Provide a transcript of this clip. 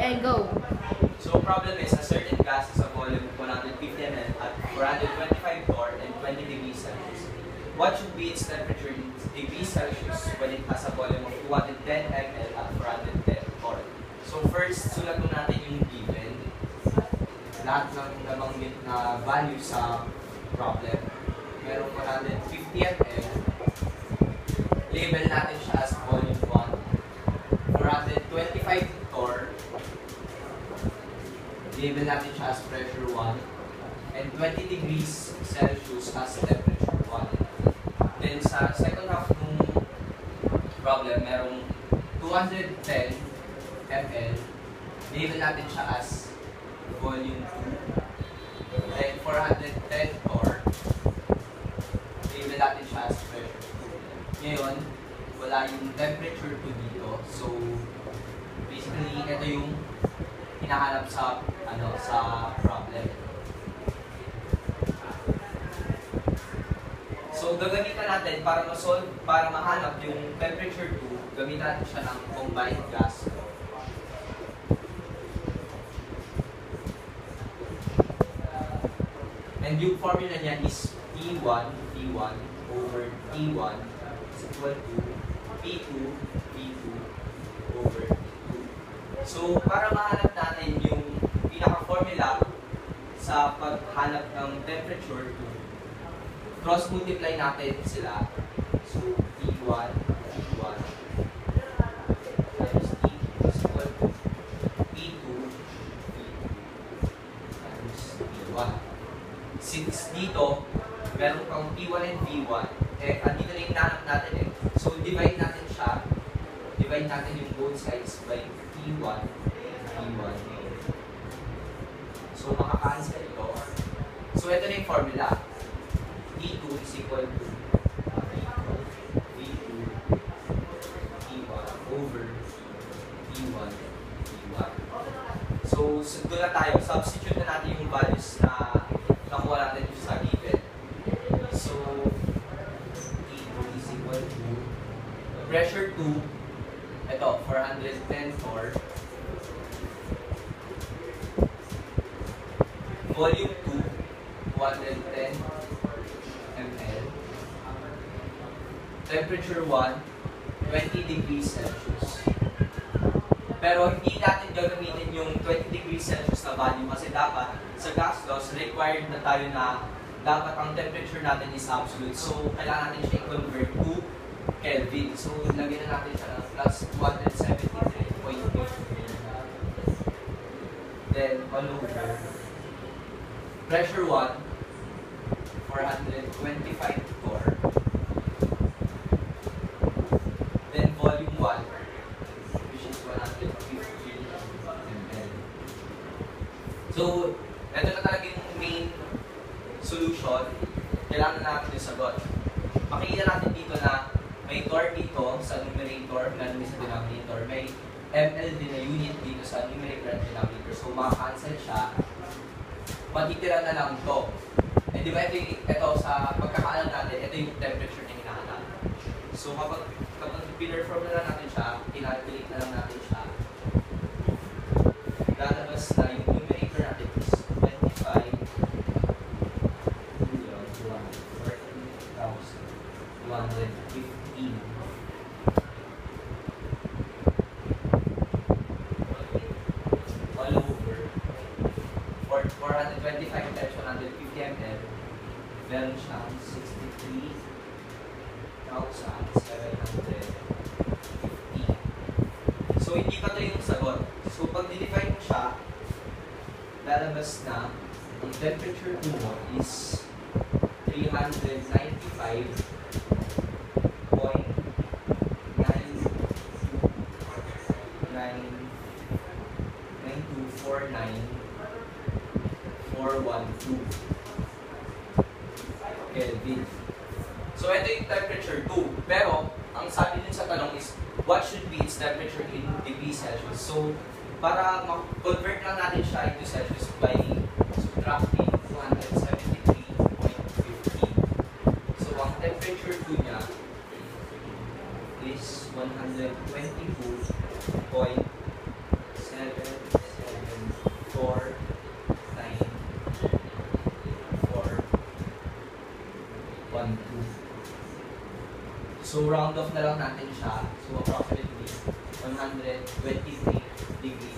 and go. So problem is, a certain gas has a volume of 150 ml at 425 torr and 20 degrees Celsius. What should be its temperature in degrees Celsius when it has a volume of 210 ml at 410 torr? So first, sulat mo natin yung given. Lahat ng nabanggit na value sa problem. Merong 150 ml. Label natin siya as volume 1. 425 torr. Label natin siya as pressure 1. And 20 degrees Celsius as temperature 1. Then sa second half ng problem, merong 210 ml. Label natin siya as volume 2. Then 410 torr. Label natin siya as pressure 2. Ngayon, wala yung temperature 2 dito. So, basically, ito yung hinahanap sa sa problem. So, gagamitan natin para ma-solve, para mahanap yung temperature 2, gamitan natin siya ng combined gas. And yung formula niya is P1 over T1 is equal to P2 over T2. So, para mahanap natin yung pinaka-formula sa paghanap ng temperature 2, cross-multiply natin sila. So, T1 times T2 is equal to P2 times T1. Since dito, meron kang P1 and P1, andito na yung hinahanap natin eh. So, divide natin siya. Divide natin yung both sides by P1. So, makaka-cancel ito. So, ito na yung formula. P2 is equal to P2 P1 over P1. So, doon na tayo. Substitute na natin yung values na nakuha natin yung sa given. So, P2 is equal to pressure 2, ito, 410 torr. Volume 2, 210 ml. Temperature 1, 20 degrees Celsius. Pero hindi natin gagamitin yung 20 degrees Celsius na value kasi dapat sa gas laws, required na tayo na dapat ang temperature natin is absolute. So, kailangan natin siya i-convert to Kelvin. So, lagyan na natin siya ng plus 273.8. Then, all over. Pressure 1, 425 torr. Then, volume 1, which is 150 ml. So, ito na talaga yung main solution. Kailangan natin yung sagot. Makikita natin dito na may torr dito sa numerator, meron din sa denominator. May ml din na unit dito sa numerator at denominator. So, makakancel siya. Matitira na lang ito. Eh, di ba ito sa pagkakaalam natin, ito yung temperature na hinahanap. So, kapag pinerform na lang natin siya, kinalculate na lang natin siya, lalabas na yung numerator natin is 25,114,215. All over 425 times 150 ml, meron siyang 63,750. So, hindi pa ito yung sagot. So, pag dinifine mo siya, lalabas na ang temperature mo is 395.9249412 Kelvin. So, ito yung temperature 2. Pero, ang sabi din sa tanong is, what should be its temperature in degrees Celsius? So, para ma-convert lang natin siya into Celsius by subtracting 273.15. So, ang temperature 2 niya is 122.7 So round off na lang natin siya. So approximately 123 degrees